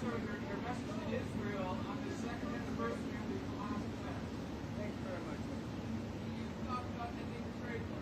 your message to Israel on the second anniversary of the Hamas attack. Thank you very much. You talked about ending the trade war.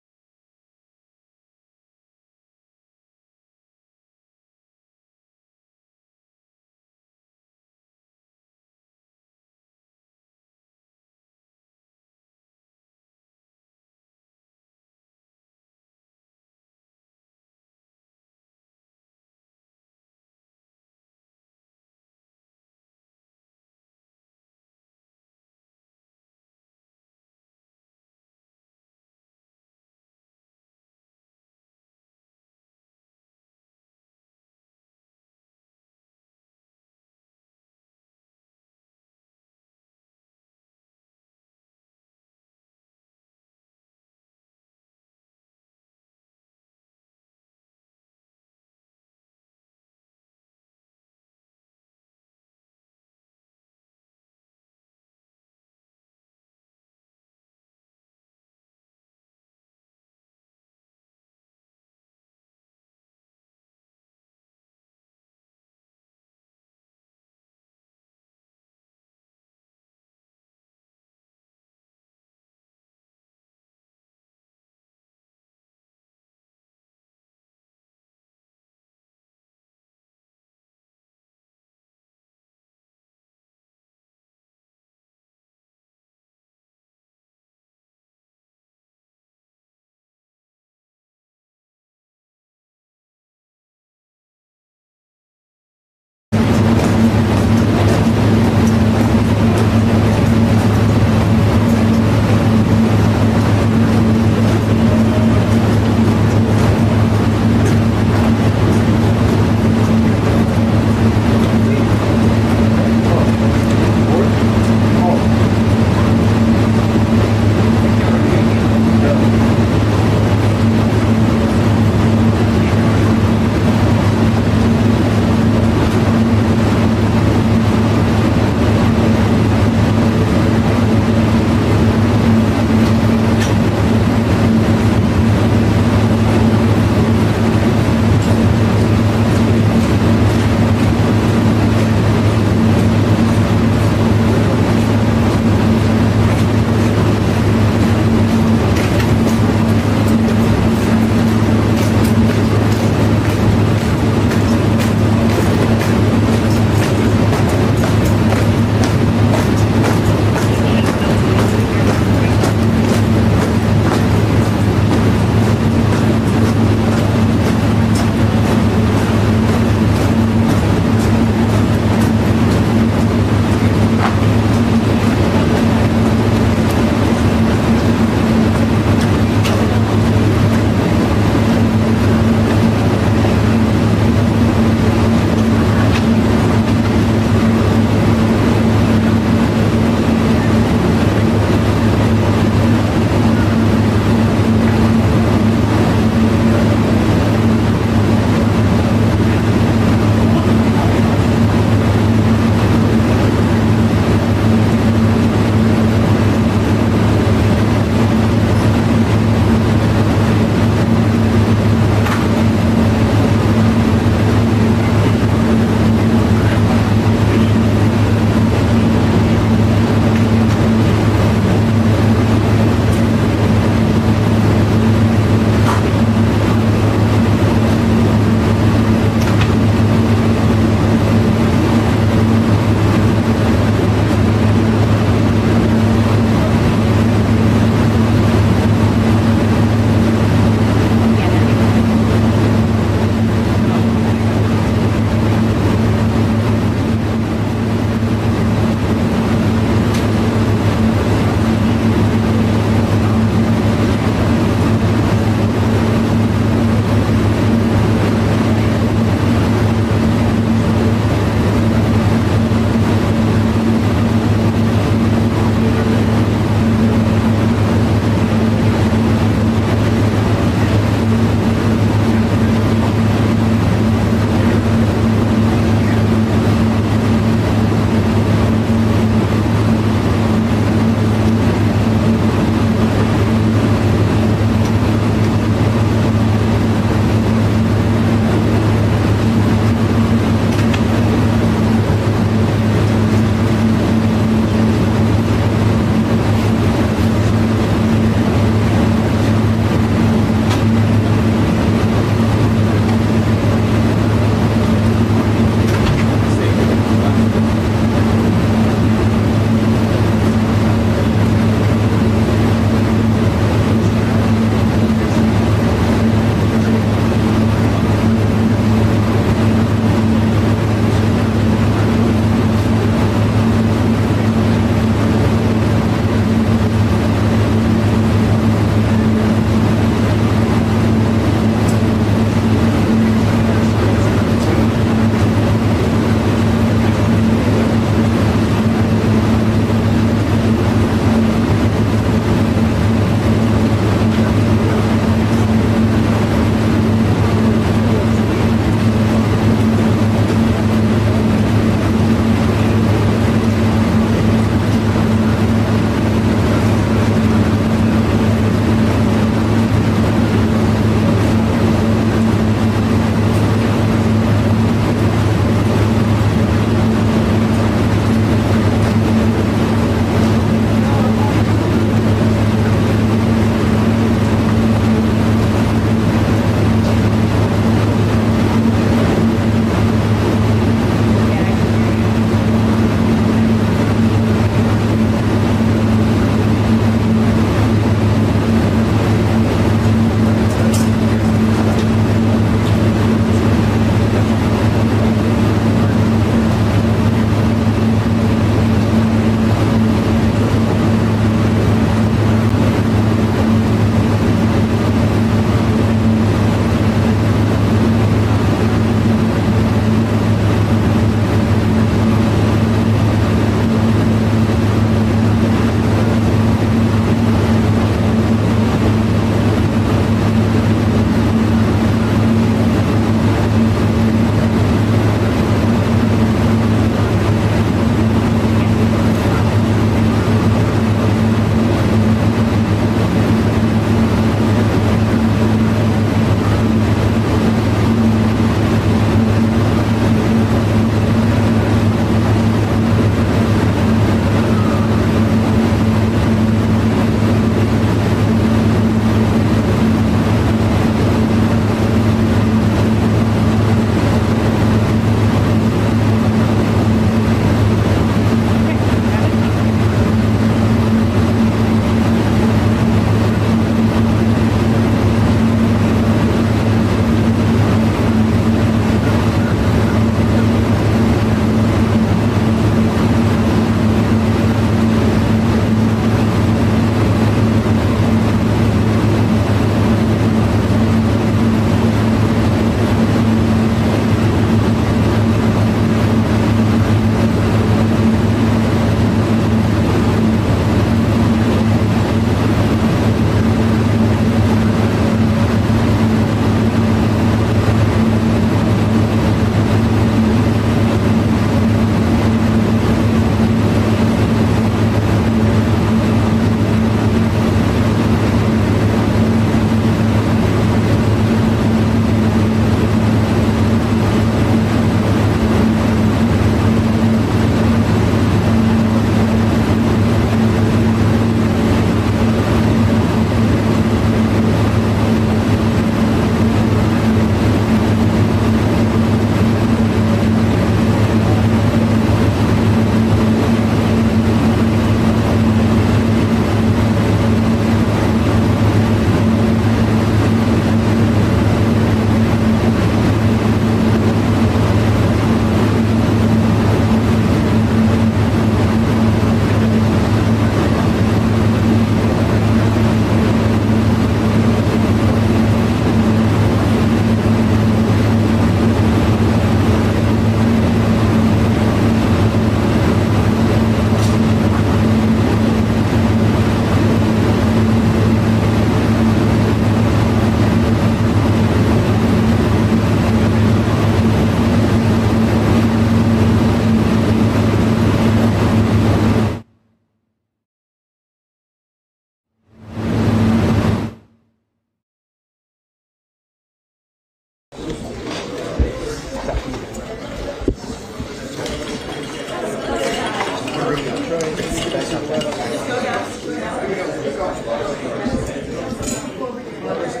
Well,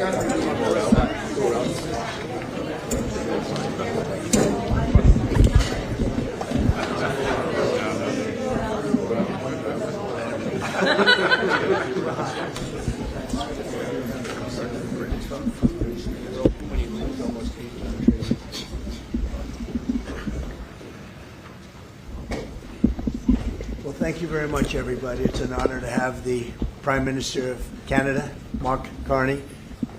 thank you very much, everybody. It's an honor to have the Prime Minister of Canada, Mark Carney,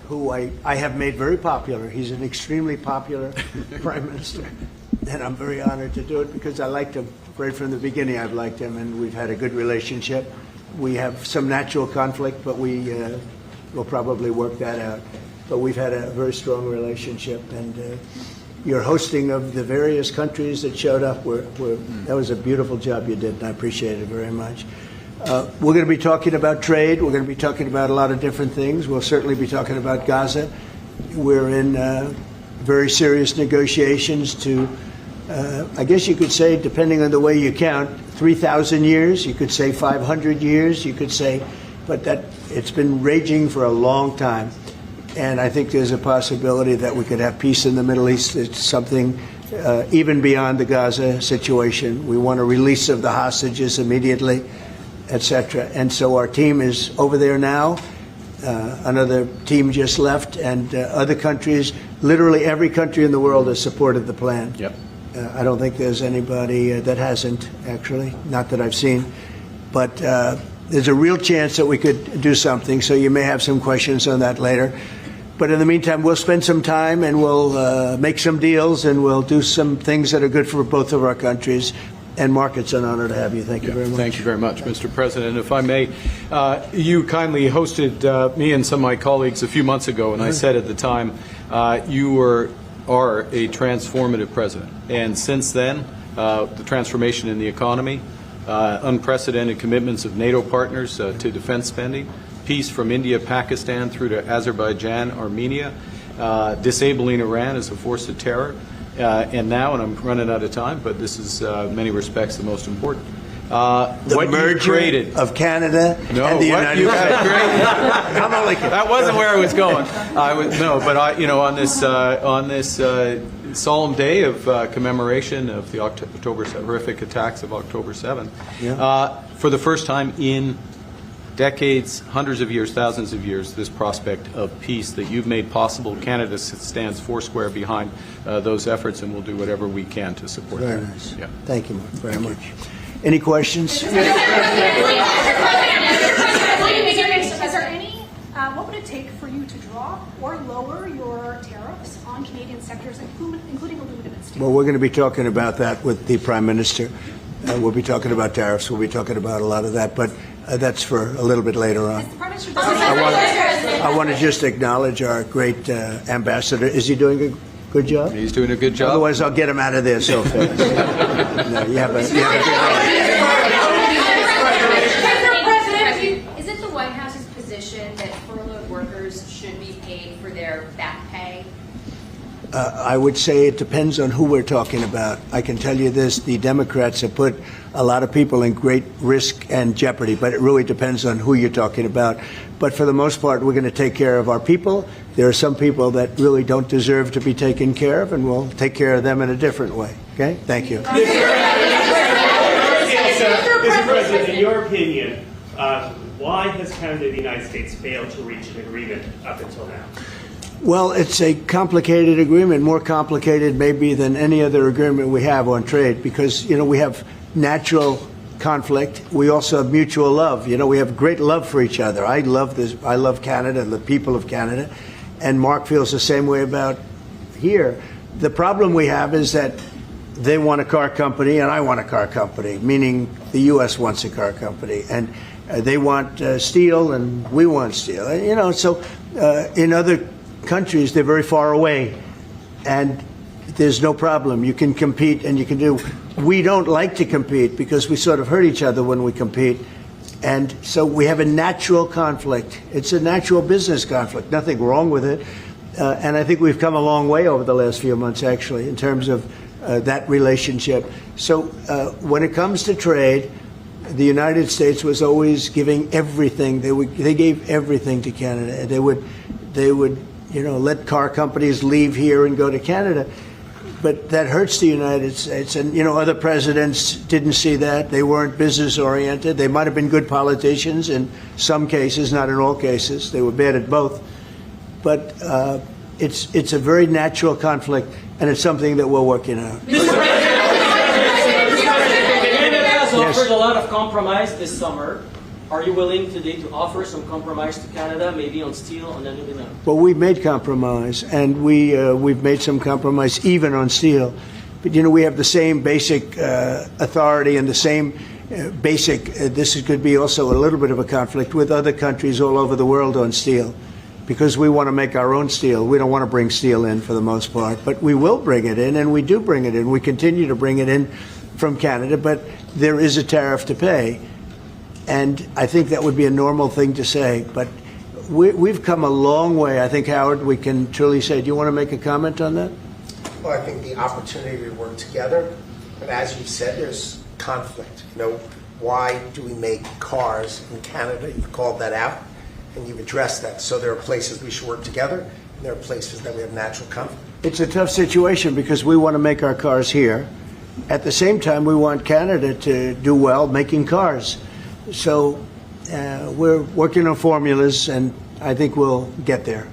who I have made very popular. He's an extremely popular Prime Minister, and I'm very honored to do it because I liked him. Right from the beginning, I've liked him, and we've had a good relationship. We have some natural conflict, but we will probably work that out. But we've had a very strong relationship, and your hosting of the various countries that showed up, that was a beautiful job you did, and I appreciate it very much. We're going to be talking about trade. We're going to be talking about a lot of different things. We'll certainly be talking about Gaza. We're in very serious negotiations to, I guess you could say, depending on the way you count, 3,000 years. You could say 500 years. You could say, but that it's been raging for a long time. And I think there's a possibility that we could have peace in the Middle East. It's something even beyond the Gaza situation. We want a release of the hostages immediately, etc. And so our team is over there now. Another team just left, and other countries, literally every country in the world has supported the plan. Yep. I don't think there's anybody that hasn't, actually, not that I've seen. But there's a real chance that we could do something, so you may have some questions on that later. But in the meantime, we'll spend some time and we'll make some deals and we'll do some things that are good for both of our countries. And Mark, it's an honor to have you. Thank you very much. Thank you very much, Mr. President. If I may, you kindly hosted me and some of my colleagues a few months ago, and I said at the time, you are a transformative president. And since then, the transformation in the economy, unprecedented commitments of NATO partners to defense spending, peace from India, Pakistan through to Azerbaijan, Armenia, disabling Iran as a force of terror, and now, and I'm running out of time, but this is in many respects the most important. The merger of Canada and the United States. I'm only kidding. That wasn't where I was going. On this solemn day of commemoration of the horrific attacks of October 7th, for the first time in decades, hundreds of years, thousands of years, this prospect of peace that you've made possible. Canada stands foursquare behind those efforts, and we'll do whatever we can to support Very that. nice. Yeah. Thank you, Mark, very much. Any questions? Is there any, what would it take for you to drop or lower your tariffs on Canadian sectors, including aluminum and steel? Well, we're going to be talking about that with the Prime Minister. We'll be talking about tariffs. We'll be talking about a lot of that, but that's for a little bit later on. I want to just acknowledge our great ambassador. Is he doing a good job? He's doing a good job. Otherwise, I'll get him out of there so fast. No, you have a Is it the White House's position that furloughed workers should be paid for their back pay? I would say it depends on who we're talking about. I can tell you this, the Democrats have put a lot of people in great risk and jeopardy, but it really depends on who you're talking about. But for the most part, we're going to take care of our people. There are some people that really don't deserve to be taken care of, and we'll take care of them in a different way. Okay? Thank you. Mr. President, in your opinion, why has Canada and the United States failed to reach an agreement up until now? Well, it's a complicated agreement, more complicated maybe than any other agreement we have on trade, because, we have natural conflict. We also have mutual love. We have great love for each other. I love this. I love Canada and the people of Canada. And Mark feels the same way about here. The problem we have is that they want a car company and I want a car company, meaning the U.S. wants a car company. And they want steel and we want steel. So in other countries, they're very far away, and there's no problem. You can compete and you can do. We don't like to compete because we sort of hurt each other when we compete, and so we have a natural conflict. It's a natural business conflict, nothing wrong with it, and I think we've come a long way over the last few months, actually, in terms of that relationship. So when it comes to trade, the United States was always giving everything. They gave everything to Canada. They would they would, let car companies leave here and go to Canada. But that hurts the United States. And, other presidents didn't see that. They weren't business-oriented. They might have been good politicians in some cases, not in all cases. They were bad at both. But it's a very natural conflict, and it's something that we're working on. Canada has offered a lot of compromise this summer. Are you willing today to offer some compromise to Canada, maybe on steel, on aluminum? Well, we've made compromise, and we've made some compromise even on steel. But, we have the same basic authority and the same basic, this could be also a little bit of a conflict with other countries all over the world on steel, because we want to make our own steel. We don't want to bring steel in for the most part, but we will bring it in, and we do bring it in. We continue to bring it in from Canada, but there is a tariff to pay. And I think that would be a normal thing to say, but we've come a long way. I think, Howard, we can truly say. Do you want to make a comment on that? Well, I think the opportunity to work together, and as you said, there's conflict. Why do we make cars in Canada? You've called that out, and you've addressed that. So there are places we should work together, and there are places that we have natural conflict. It's a tough situation because we want to make our cars here. At the same time, we want Canada to do well making cars. So we're working on formulas, and I think we'll get there.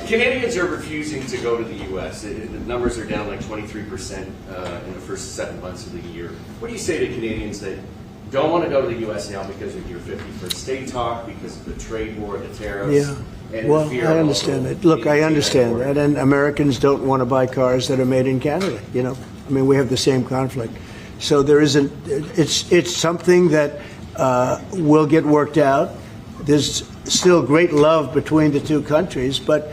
Canadians are refusing to go to the U.S. The numbers are down like 23% in the first 7 months of the year. What do you say to Canadians that don't want to go to the U.S. now because of your 51st state talk, because of the trade war, the tariffs? Yeah. Well, I understand that. Look, I understand that. And Americans don't want to buy cars that are made in Canada, we have the same conflict. So there isn't, it's something that will get worked out. There's still great love between the two countries, but,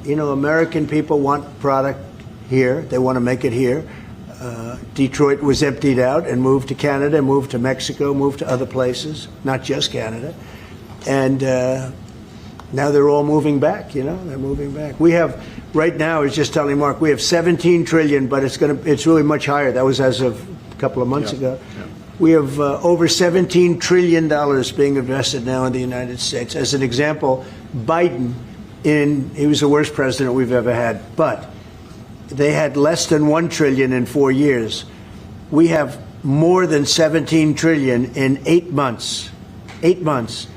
American people want product here. They want to make it here. Detroit was emptied out and moved to Canada, moved to Mexico, moved to other places, not just Canada. And now they're all moving back, they're moving back. We have, right now, I was just telling Mark, we have 17 trillion, but it's really much higher. That was as of a couple of months ago. Yeah. We have over $17 trillion being invested now in the United States. As an example, Biden, he was the worst president we've ever had, but they had less than 1 trillion in 4 years. We have more than 17 trillion in 8 months. 8 months.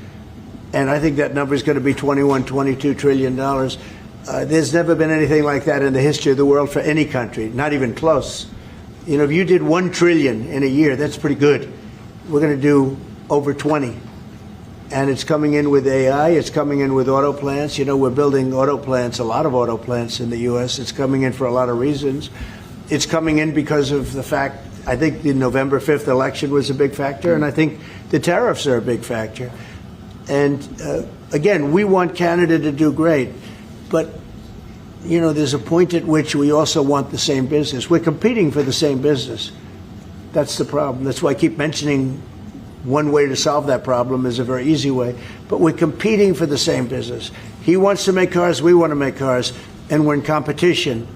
And I think that number is going to be $22 trillion. There's never been anything like that in the history of the world for any country, not even close. If you did 1 trillion in a year, that's pretty good. We're going to do over 20. And it's coming in with AI. It's coming in with auto plants. We're building auto plants, a lot of auto plants in the U.S. It's coming in for a lot of reasons. It's coming in because of the fact, I think the November 5th election was a big factor, and I think the tariffs are a big factor. And again, we want Canada to do great, but there's a point at which we also want the same business. We're competing for the same business. That's the problem. That's why I keep mentioning one way to solve that problem is a very easy way. But we're competing for the same business. He wants to make cars, we want to make cars, and we're in competition.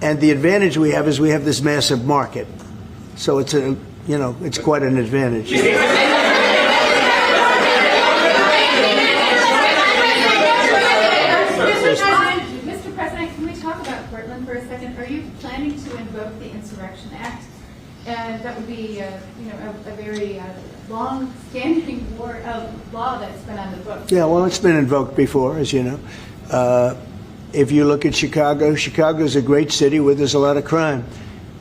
And the advantage we have is we have this massive market. So it's it's quite an advantage. Mr. President, can we talk about Portland for a second? Are you planning to invoke the Insurrection Act? And that would be, a very long-standing law that's been on the books. Yeah, well, it's been invoked before, as you know. If you look at Chicago, Chicago's a great city where there's a lot of crime.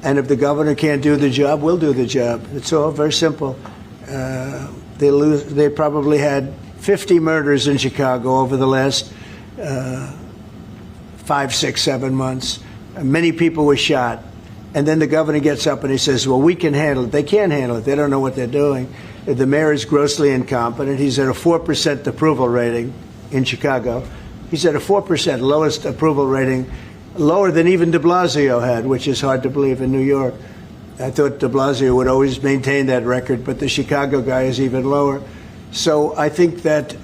And if the governor can't do the job, we'll do the job. It's all very simple. They probably had 50 murders in Chicago over the last 5, 6, 7 months. Many people were shot. And then the governor gets up and he says, well, we can handle it. They can't handle it. They don't know what they're doing. The mayor is grossly incompetent. He's at a 4% approval rating in Chicago. He's at a 4%, lowest approval rating, lower than even de Blasio had, which is hard to believe in New York. I thought de Blasio would always maintain that record, but the Chicago guy is even lower. So I think that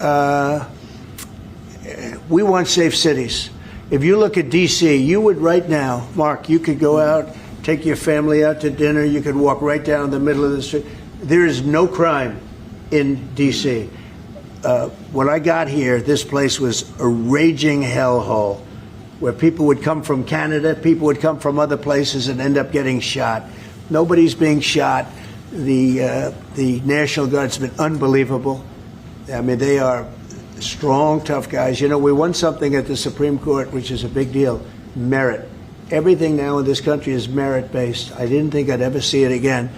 we want safe cities. If you look at D.C., you would right now, Mark, you could go out, take your family out to dinner, you could walk right down the middle of the street. There is no crime in D.C. When I got here, this place was a raging hellhole where people would come from Canada, people would come from other places and end up getting shot. Nobody's being shot. The National Guard's been unbelievable. I mean, they are strong, tough guys. You know, we won something at the Supreme Court, which is a big deal, merit. Everything now in this country is merit-based. I didn't think I'd ever see it again.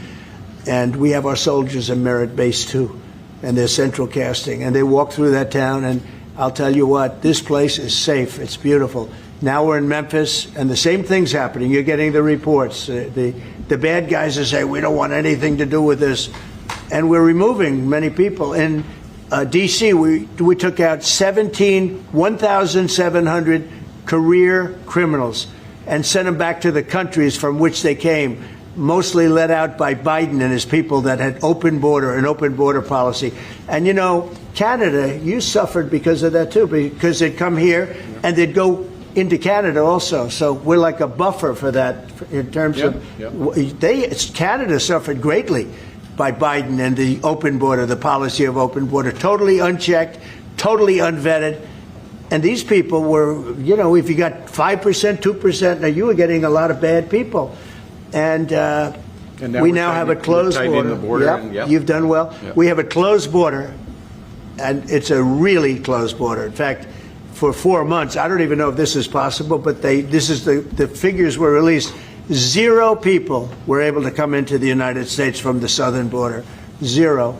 And we have our soldiers are merit-based too, and they're central casting. And they walk through that town, and I'll tell you what, this place is safe. It's beautiful. Now we're in Memphis, and the same thing's happening. You're getting the reports. The bad guys are saying, we don't want anything to do with this. And we're removing many people. In D.C., we took out 1,700 career criminals and sent them back to the countries from which they came, mostly led out by Biden and his people that had an open border policy. And, you know, Canada, you suffered because of that, too, because they'd come here and they'd go into Canada also. So we're like a buffer for that in terms of Canada suffered greatly by Biden and the open border, the policy of open border, totally unchecked, totally unvetted. And these people were, you know, if you got 5%, 2%, now you were getting a lot of bad people. And we now have a closed border. You've done well. Yep. We have a closed border, and it's a really closed border. In fact, for 4 months, I don't even know if this is possible, but the figures were released. 0 people were able to come into the United States from the southern border. 0.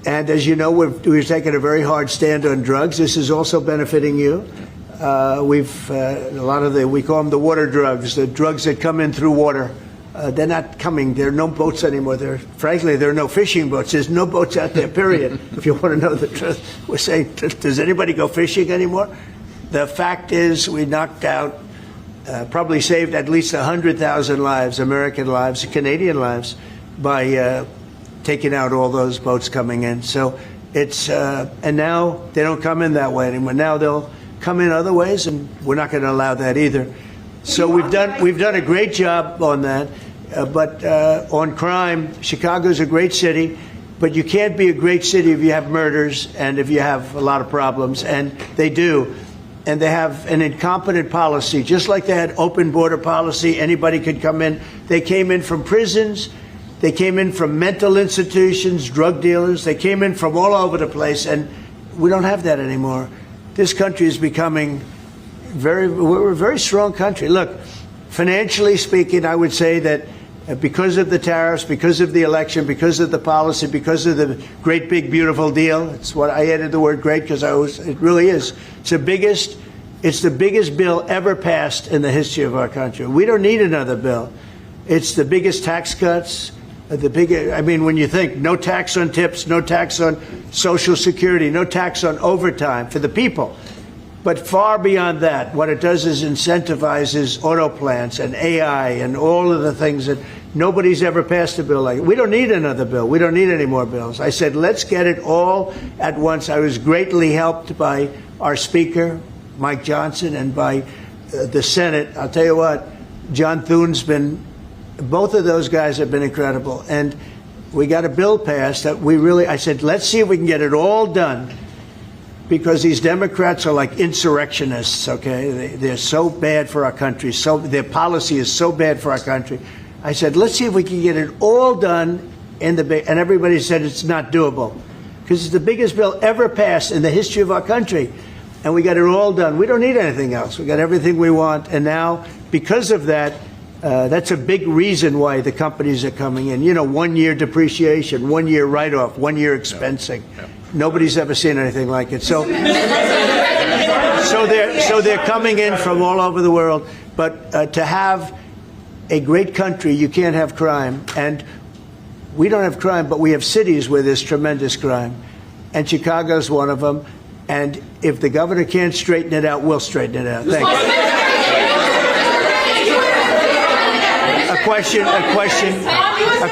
And as you know, we've taken a very hard stand on drugs. This is also benefiting you. A lot of we call them the water drugs, the drugs that come in through water. They're not coming. There are no boats anymore. Frankly, there are no fishing boats. There's no boats out there, period. If you want to know the truth, we're saying, does anybody go fishing anymore? The fact is, we knocked out, probably saved at least 100,000 lives, American lives, Canadian lives, by taking out all those boats coming in. So it's, and now they don't come in that way anymore. Now they'll come in other ways, and we're not going to allow that either. So we've done a great job on that, but on crime, Chicago's a great city, but you can't be a great city if you have murders and if you have a lot of problems, and they do. And they have an incompetent policy, just like they had open border policy, anybody could come in. They came in from prisons, they came in from mental institutions, drug dealers, they came in from all over the place, and we don't have that anymore. This country is becoming we're a very strong country. Look, financially speaking, I would say that because of the tariffs, because of the election, because of the policy, because of the great, big, beautiful deal, it's what I added the word great because it really is. It's the biggest bill ever passed in the history of our country. We don't need another bill. It's the biggest tax cuts. I mean, when you think no tax on tips, no tax on Social Security, no tax on overtime for the people. But far beyond that, what it does is incentivizes auto plants and AI and all of the things that nobody's ever passed a bill like it. We don't need another bill. We don't need any more bills. I said, let's get it all at once. I was greatly helped by our Speaker, Mike Johnson, and by the Senate. I'll tell you what, John Thune's both of those guys have been incredible. And we got a bill passed that I said, let's see if we can get it all done. Because these Democrats are like insurrectionists, okay? They're so bad for our country. Their policy is so bad for our country. I said, let's see if we can get it all done and everybody said it's not doable. Because it's the biggest bill ever passed in the history of our country. And we got it all done. We don't need anything else. We got everything we want. And now, because of that, that's a big reason why the companies are coming in. You know, 1 year depreciation, 1 year write-off, 1 year expensing. Nobody's ever seen anything like it. So they're coming in from all over the world. But to have a great country, you can't have crime. And we don't have crime, but we have cities where there's tremendous crime. And Chicago's one of them. And if the governor can't straighten it out, we'll straighten it out. Thanks. A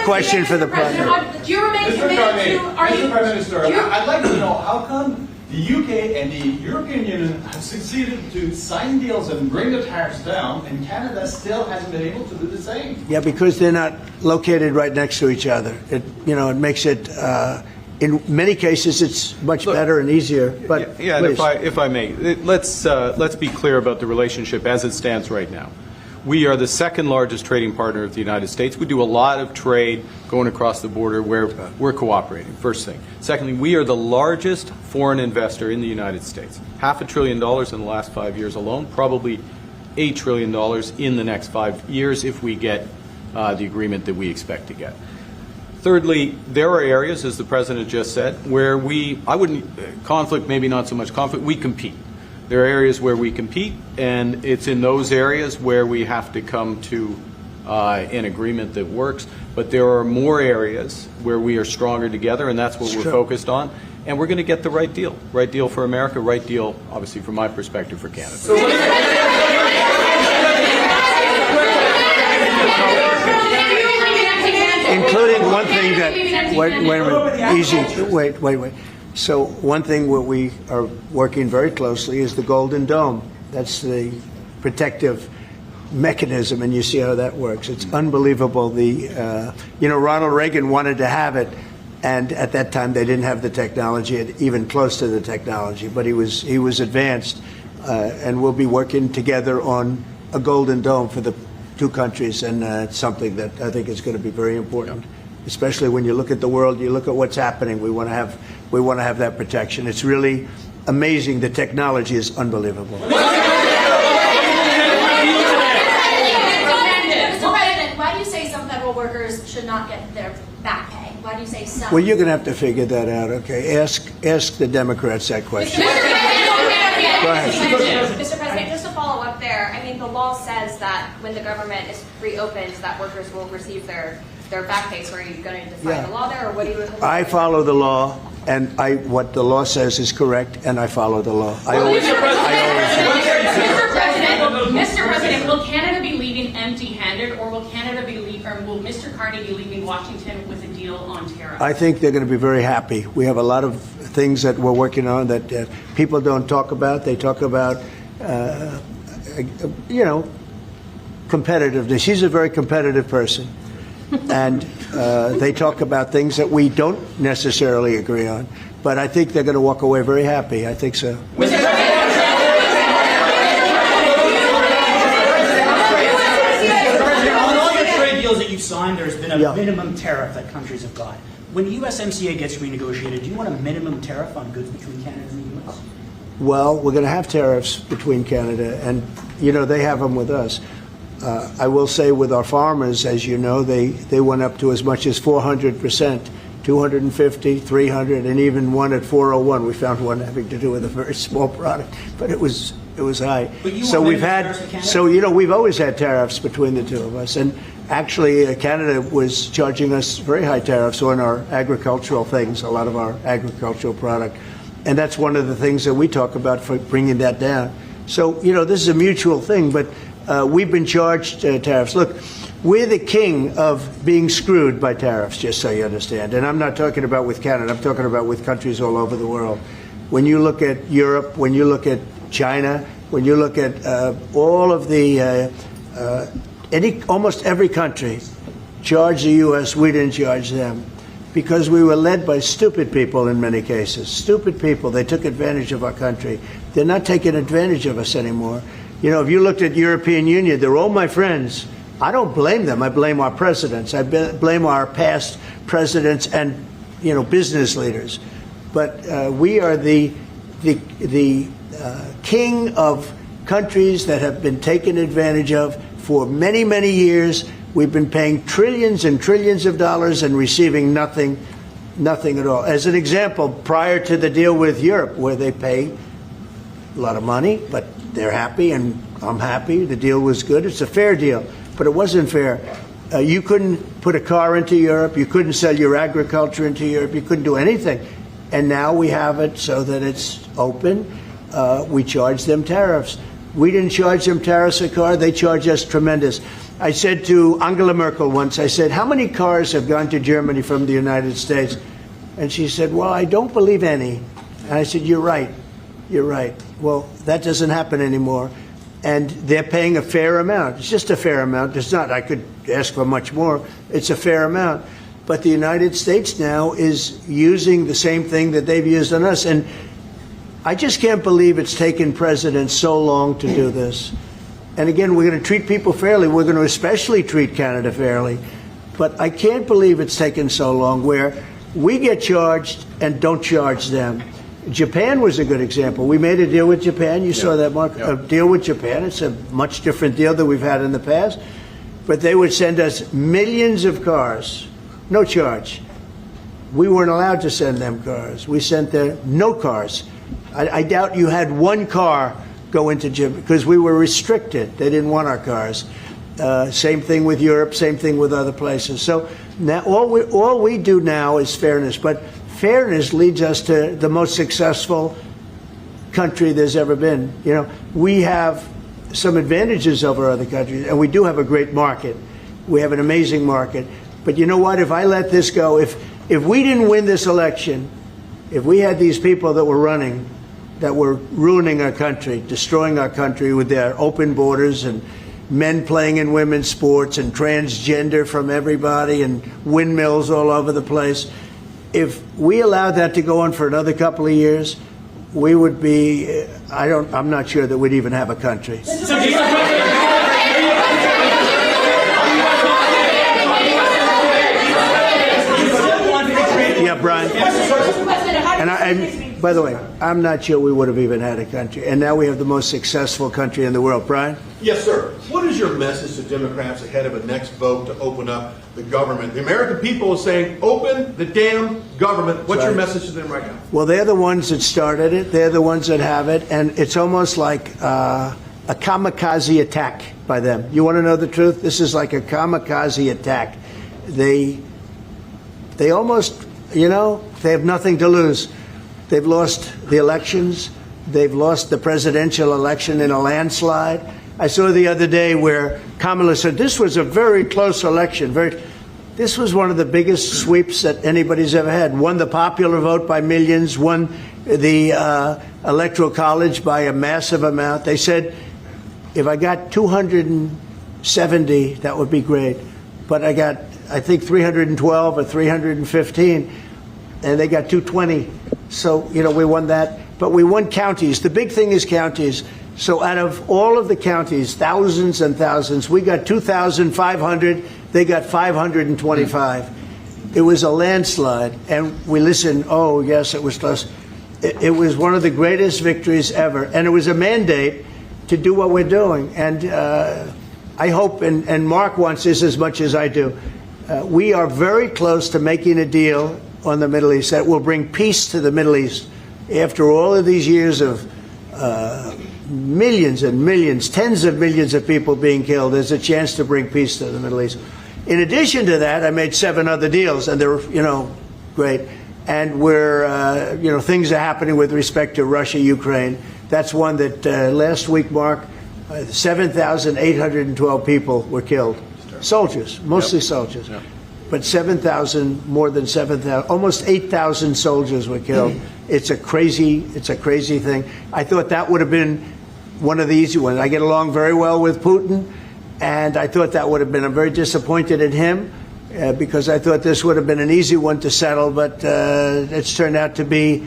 question for the President. Do you remain committed to? Mr. Prime Minister, I'd like to know how come the UK and the European Union have succeeded to sign deals and bring the tariffs down, and Canada still hasn't been able to do the same? Yeah, because they're not located right next to each other. It makes it in many cases, it's much better and easier. But yeah, and if I may, let's be clear about the relationship as it stands right now. We are the second largest trading partner of the United States. We do a lot of trade going across the border where we're cooperating, first thing. Secondly, we are the largest foreign investor in the United States. $500 billion in the last 5 years alone, probably $8 trillion in the next 5 years if we get the agreement that we expect to get. Thirdly, there are areas, as the President just said, where conflict, maybe not so much conflict, we compete. There are areas where we compete, and it's in those areas where we have to come to an agreement that works. But there are more areas where we are stronger together, and that's what we're focused on. And we're going to get the right deal for America, right deal, obviously, from my perspective, for Canada. Including one thing that, wait. So one thing where we are working very closely is the Golden Dome. That's the protective mechanism, and you see how that works. It's unbelievable. Ronald Reagan wanted to have it, and at that time they didn't have the technology, even close to the technology. But he was advanced, and we'll be working together on a Golden Dome for the two countries, and it's something that I think is going to be very important. Especially when you look at the world, you look at what's happening. We want to have that protection. It's really amazing. The technology is unbelievable. Mr. President, why do you say some federal workers should not get their back pay? Why do you say some? Well, you're going to have to figure that out. Okay, ask the Democrats that question. Go ahead. Mr. President, just to follow up there, I mean, the law says that when the government is reopened, that workers will receive their back pay. So are you going to define the law there, or what do you? I follow the law, and what the law says is correct, and I follow the law. Mr. President, will Canada be leaving empty-handed, or will will Mr. Carney be leaving Washington with a deal on tariffs? I think they're going to be very happy. We have a lot of things that we're working on that people don't talk about. They talk about, competitiveness. He's a very competitive person. And they talk about things that we don't necessarily agree on. But I think they're going to walk away very happy. I think so. That you've signed, there's been a minimum tariff that countries have got. When the USMCA gets renegotiated, do you want a minimum tariff on goods between Canada and the US? Well, we're going to have tariffs between Canada, and they have them with us. I will say with our farmers, as you know, they went up to as much as 400%, 250, 300, and even one at 401. We found one having to do with a very small product, but it was high. So we've always had tariffs between the two of us, and actually Canada was charging us very high tariffs on our agricultural things, a lot of our agricultural product, and that's one of the things that we talk about for bringing that down. So this is a mutual thing, but we've been charged tariffs. Look, we're the king of being screwed by tariffs, just so you understand. And I'm not talking about with Canada. I'm talking about with countries all over the world. When you look at Europe, when you look at China, when you look at all of the almost every country charged the U.S., we didn't charge them because we were led by stupid people in many cases. Stupid people. They took advantage of our country. They're not taking advantage of us anymore. If you looked at European Union, they're all my friends. I don't blame them. I blame our presidents. I blame our past presidents and, business leaders. But we are the king of countries that have been taken advantage of for many, many years. We've been paying trillions and trillions of dollars and receiving nothing at all. As an example, prior to the deal with Europe, where they pay a lot of money, but they're happy and I'm happy. The deal was good. It's a fair deal, but it wasn't fair. You couldn't put a car into Europe. You couldn't sell your agriculture into Europe. You couldn't do anything. And now we have it so that it's open. We charge them tariffs. We didn't charge them tariffs a car. They charge us tremendous. I said to Angela Merkel once, I said, how many cars have gone to Germany from the United States? And she said, well, I don't believe any. And I said, you're right. You're right. Well, that doesn't happen anymore. And they're paying a fair amount. It's just a fair amount. It's not, I could ask for much more. It's a fair amount. But the United States now is using the same thing that they've used on us. And I just can't believe it's taken presidents so long to do this. And again, we're going to treat people fairly. We're going to especially treat Canada fairly. But I can't believe it's taken so long where we get charged and don't charge them. Japan was a good example. We made a deal with Japan. You saw that, Mark? A deal with Japan. It's a much different deal than we've had in the past. But they would send us millions of cars, no charge. We weren't allowed to send them cars. We sent them no cars. I doubt you had one car go into Japan because we were restricted. They didn't want our cars. Same thing with Europe, same thing with other places. So now all we do now is fairness. But fairness leads us to the most successful country there's ever been. You know, we have some advantages over other countries, and we do have a great market. We have an amazing market. But you know what? If I let this go, if we didn't win this election, if we had these people that were running, that were ruining our country, destroying our country with their open borders and men playing in women's sports and transgender from everybody and windmills all over the place, if we allowed that to go on for another couple of years, we would be, I'm not sure that we'd even have a country. Yeah, Brian. And by the way, I'm not sure we would have even had a country. And now we have the most successful country in the world. Brian? Yes, sir. What is your message to Democrats ahead of a next vote to open up the government? The American people are saying, open the damn government. What's your message to them right now? Well, they're the ones that started it. They're the ones that have it. And it's almost like a kamikaze attack by them. You want to know the truth? This is like a kamikaze attack. They almost, you know, they have nothing to lose. They've lost the elections. They've lost the presidential election in a landslide. I saw the other day where Kamala said, this was a very close election. This was one of the biggest sweeps that anybody's ever had. Won the popular vote by millions, won the Electoral College by a massive amount. They said, if I got 270, that would be great. But I got, I think, 312 or 315, and they got 220. So, you know, we won that. But we won counties. The big thing is counties. So out of all of the counties, thousands and thousands, we got 2,500. They got 525. It was a landslide. And we listened, oh, yes, it was close. It was one of the greatest victories ever. And it was a mandate to do what we're doing. And I hope, and Mark wants this as much as I do, we are very close to making a deal on the Middle East that will bring peace to the Middle East. After all of these years of millions and millions, tens of millions of people being killed, there's a chance to bring peace to the Middle East. In addition to that, I made 7 other deals, and they're, you know, great. And we're, you know, things are happening with respect to Russia, Ukraine. That's one that last week, Mark, 7,812 people were killed. Soldiers, mostly soldiers. Yep. But 7,000, more than 7,000, almost 8,000 soldiers were killed. It's a crazy thing. I thought that would have been one of the easy ones. I get along very well with Putin, and I thought that would have been, I'm very disappointed in him because I thought this would have been an easy one to settle, but it's turned out to be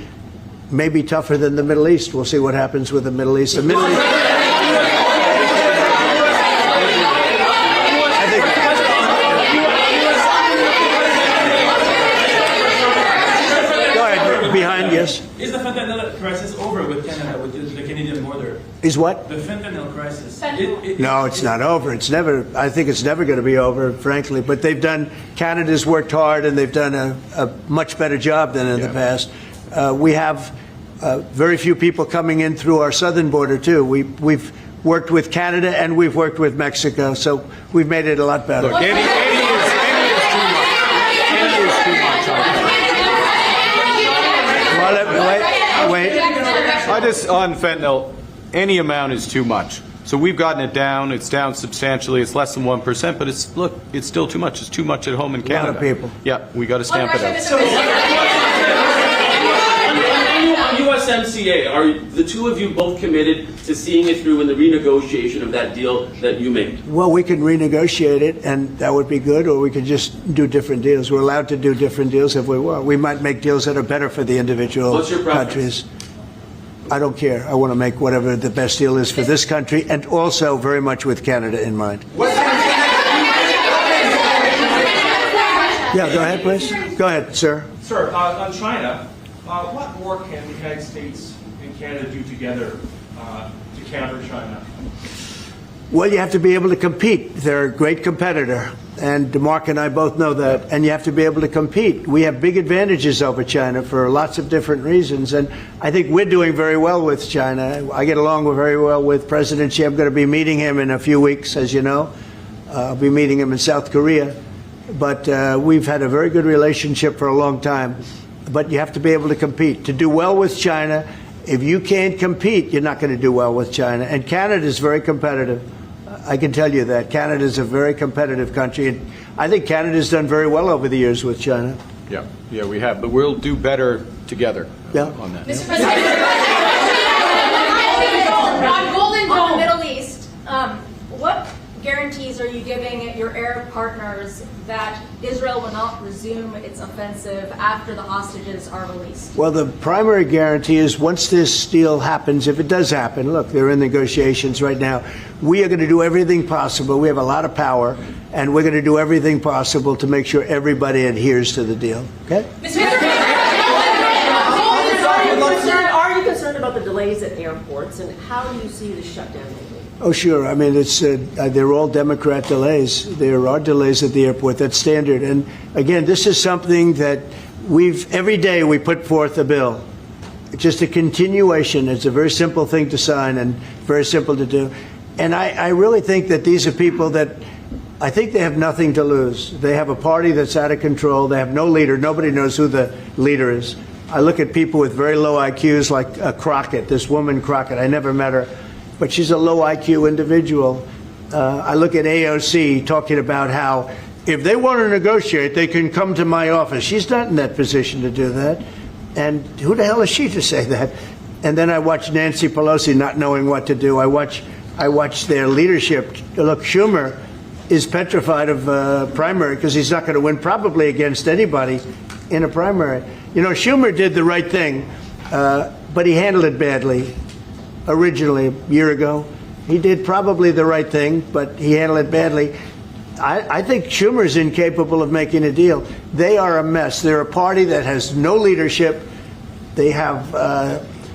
maybe tougher than the Middle East. We'll see what happens with the Middle East. The Middle East. Behind, yes. Is the fentanyl crisis over with Canada, with the Canadian border? Is what? The fentanyl crisis. No, it's not over. It's never. I think it's never going to be over, frankly. But they've done. Canada's worked hard, and they've done a much better job than in the past. We have very few people coming in through our southern border too. We've worked with Canada and we've worked with Mexico, so we've made it a lot better. Look, 80 is too much. 80 is too much. Wait. I just, on fentanyl, any amount is too much. So we've gotten it down. It's down substantially. It's less than 1%, but it's, look, it's still too much. It's too much at home in Canada. A lot of people. Yeah, we got to stamp it out. On U.S. USMCA, are the two of you both committed to seeing it through in the renegotiation of that deal that you made? Well, we can renegotiate it, and that would be good, or we could just do different deals. We're allowed to do different deals if we want. We might make deals that are better for the individual What's your preference? countries. I don't care. I want to make whatever the best deal is for this country, and also very much with Canada in mind. Yeah, go ahead, please. Go ahead, sir. Sir, on China, what more can the United States and Canada do together to counter China? Well, you have to be able to compete. They're a great competitor, and Mark and I both know that, and you have to be able to compete. We have big advantages over China for lots of different reasons, and I think we're doing very well with China. I get along very well with President Xi. I'm going to be meeting him in a few weeks, as you know. I'll be meeting him in South Korea. But we've had a very good relationship for a long time. But you have to be able to compete. To do well with China, if you can't compete, you're not going to do well with China. And Canada is very competitive. I can tell you that. Canada is a very competitive country. And I think Canada's done very well over the years with China. Yeah, we have. But we'll do better together on that. Mr. President, on Golden Dome, the Middle East, what guarantees are you giving your Arab partners that Israel will not resume its offensive after the hostages are released? Well, the primary guarantee is once this deal happens, if it does happen, look, they're in negotiations right now, we are going to do everything possible. We have a lot of power, and we're going to do everything possible to make sure everybody adheres to the deal. Okay? Are you concerned about the delays at airports, and how do you see the shutdown lately? Oh, sure. I mean, it's they're all Democrat delays. There are delays at the airport. That's standard. And again, this is something that every day we put forth a bill. It's just a continuation. It's a very simple thing to sign and very simple to do. And I really think that these are people that I think they have nothing to lose. They have a party that's out of control. They have no leader. Nobody knows who the leader is. I look at people with very low IQs like Crockett, this woman Crockett. I never met her. But she's a low IQ individual. I look at AOC talking about how if they want to negotiate, they can come to my office. She's not in that position to do that. And who the hell is she to say that? And then I watch Nancy Pelosi not knowing what to do. I watch their leadership. Look, Schumer is petrified of primary because he's not going to win probably against anybody in a primary. You know, Schumer did the right thing, but he handled it badly. Originally, a year ago, he did probably the right thing, but he handled it badly. I think Schumer's incapable of making a deal. They are a mess. They're a party that has no leadership. They have,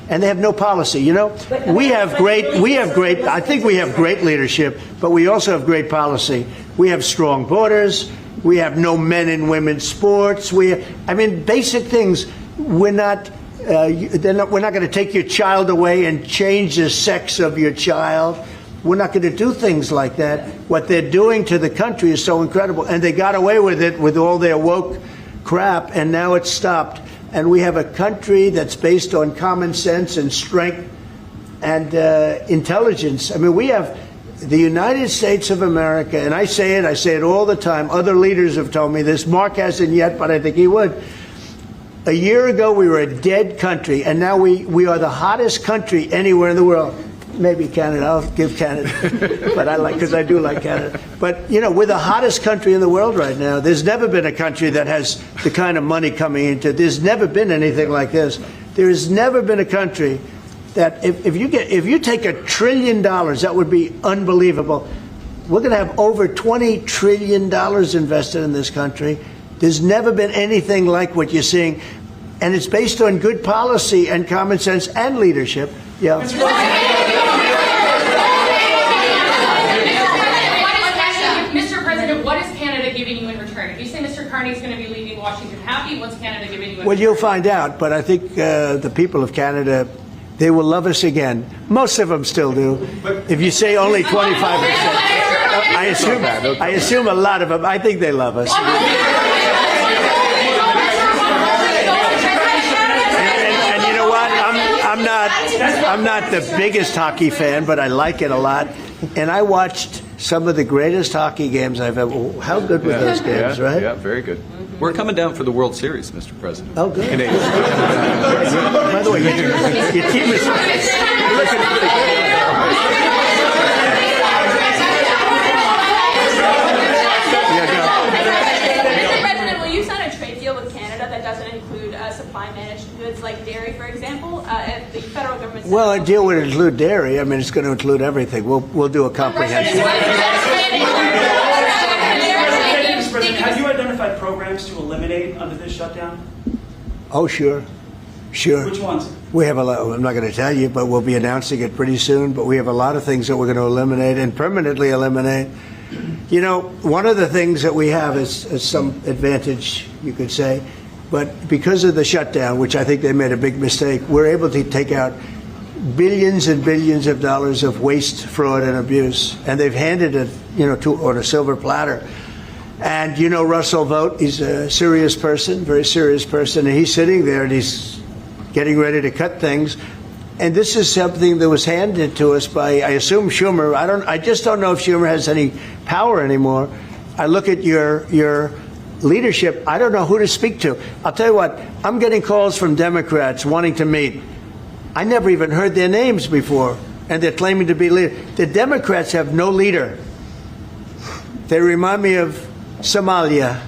and they have no policy. You know, I think we have great leadership, but we also have great policy. We have strong borders. We have no men and women's sports. I mean, basic things. We're not going to take your child away and change the sex of your child. We're not going to do things like that. What they're doing to the country is so incredible. And they got away with it with all their woke crap, and now it's stopped. And we have a country that's based on common sense and strength and intelligence. I mean, we have the United States of America, and I say it all the time. Other leaders have told me this. Mark hasn't yet, but I think he would. A year ago, we were a dead country, and now we are the hottest country anywhere in the world. Maybe Canada. I'll give Canada, but because I do like Canada. But you know, we're the hottest country in the world right now. There's never been a country that has the kind of money coming into it. There's never been anything like this. There has never been a country that if you take $1 trillion, that would be unbelievable. We're going to have over $20 trillion invested in this country. There's never been anything like what you're seeing, and it's based on good policy and common sense and leadership. Yeah. Mr. President, what is Canada giving you in return? If you say Mr. Carney is going to be leaving Washington happy, what's Canada giving you in return? Well, you'll find out, but I think the people of Canada, they will love us again. Most of them still do. If you say only 25%, I assume a lot of them. I think they love us. And you know what? I'm not the biggest hockey fan, but I like it a lot. And I watched some of the greatest hockey games I've ever. How good were those games, right? Yeah, very good. We're coming down for the World Series, Mr. President. Oh, good. Canadians. By the way, doing. Your team is looking pretty good. Mr. President, will you sign a trade deal with Canada that doesn't include supply managed goods like dairy, for example? If the federal government... Well, a deal would include dairy. I mean, it's going to include everything. We'll do a comprehensive... Mr. President, have you identified programs to eliminate under this shutdown? Oh, sure. Sure. Which ones? We have a lot. I'm not going to tell you, but we'll be announcing it pretty soon. But we have a lot of things that we're going to eliminate and permanently eliminate. You know, one of the things that we have is some advantage, you could say, but because of the shutdown, which I think they made a big mistake, we're able to take out billions and billions of dollars of waste, fraud, and abuse, and they've handed it, on a silver platter. And you know Russell Vogt, he's a serious person, very serious person, and he's sitting there and he's getting ready to cut things. And this is something that was handed to us by, I assume, Schumer. I just don't know if Schumer has any power anymore. I look at your leadership, I don't know who to speak to. I'll tell you what, I'm getting calls from Democrats wanting to meet. I never even heard their names before, and they're claiming to be leaders. The Democrats have no leader. They remind me of Somalia,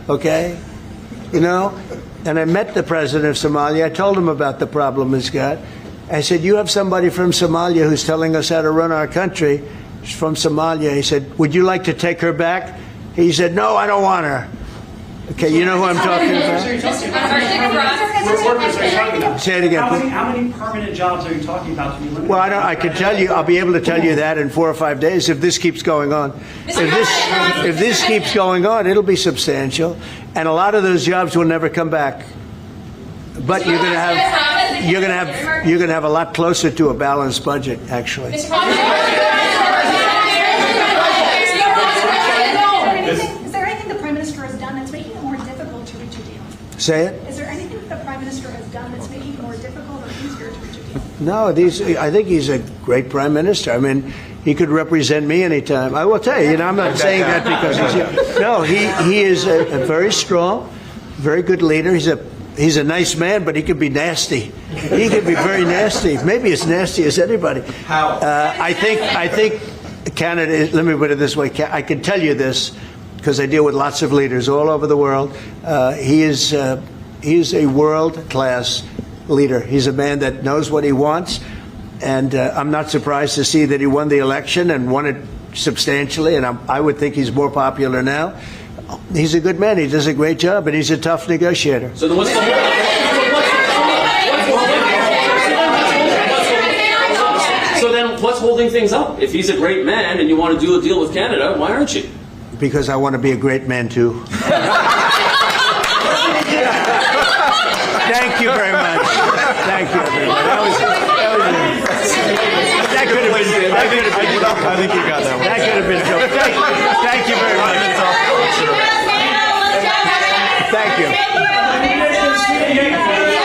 okay? And I met the president of Somalia. I told him about the problem he's got. I said, you have somebody from Somalia who's telling us how to run our country. She's from Somalia. He said, would you like to take her back? He said, no, I don't want her. Okay, you know who I'm talking about? Say it again. How many permanent jobs are you talking about to be eliminated? Well, I can tell you, I'll be able to tell you that in 4 or 5 days if this keeps going on. If this keeps going on, it'll be substantial. And a lot of those jobs will never come back. But you're going to have a lot closer to a balanced budget, actually. Is there anything the Prime Minister has done that's making it more difficult to reach a deal? Say it? Is there anything that the Prime Minister has done that's making it more difficult or easier to reach a deal? No, I think he's a great Prime Minister. I mean, he could represent me anytime. I will tell you, I'm not saying that because he's... No, he is a very strong, very good leader. He's a nice man, but he could be nasty. He could be very nasty. Maybe as nasty as anybody. How? I think Canada, let me put it this way, I can tell you this because I deal with lots of leaders all over the world. He is a world-class leader. He's a man that knows what he wants, and I'm not surprised to see that he won the election and won it substantially, and I would think he's more popular now. He's a good man. He does a great job, and he's a tough negotiator. So then what's holding things up? If he's a great man and you want to do a deal with Canada, why aren't you? Because I want to be a great man too. Thank you very much. Thank you, everybody. That could have been. I think you got that one. That could have been good. Thank you very much. Thank you.